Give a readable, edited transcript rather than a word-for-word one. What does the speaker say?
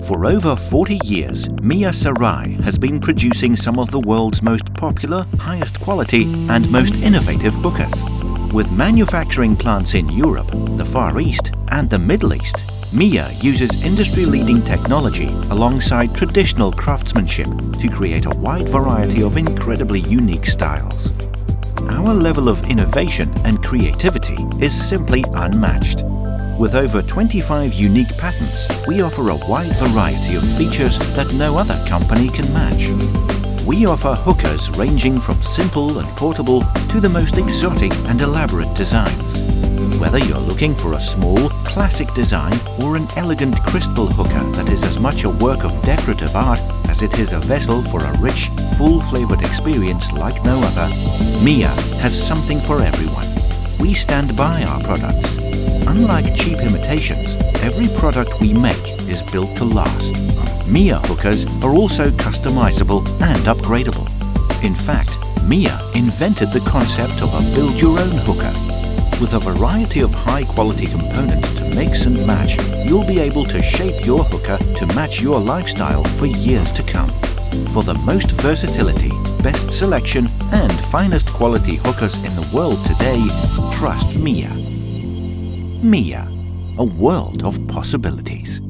For over 40 years, MYA Sarai has been producing some of the world's most popular, highest quality and most innovative hookahs. With manufacturing plants in Europe, the Far East and the Middle East, MYA uses industry-leading technology alongside traditional craftsmanship to create a wide variety of incredibly unique styles. Our level of innovation and creativity is simply unmatched. With over 25 unique patents, we offer a wide variety of features that no other company can match. We offer hookahs ranging from simple and portable to the most exotic and elaborate designs. Whether you're looking for a small, classic design or an elegant crystal hookah that is as much a work of decorative art as it is a vessel for a rich, full-flavored experience like no other, MYA has something for everyone. We stand by our products. Unlike cheap imitations, every product we make is built to last. MYA hookahs are also customizable and upgradable. In fact, MYA invented the concept of a build-your-own hookah. With a variety of high-quality components to mix and match, you'll be able to shape your hookah to match your lifestyle for years to come. For the most versatility, best selection and finest quality hookahs in the world today, trust MYA. MYA, a world of possibilities.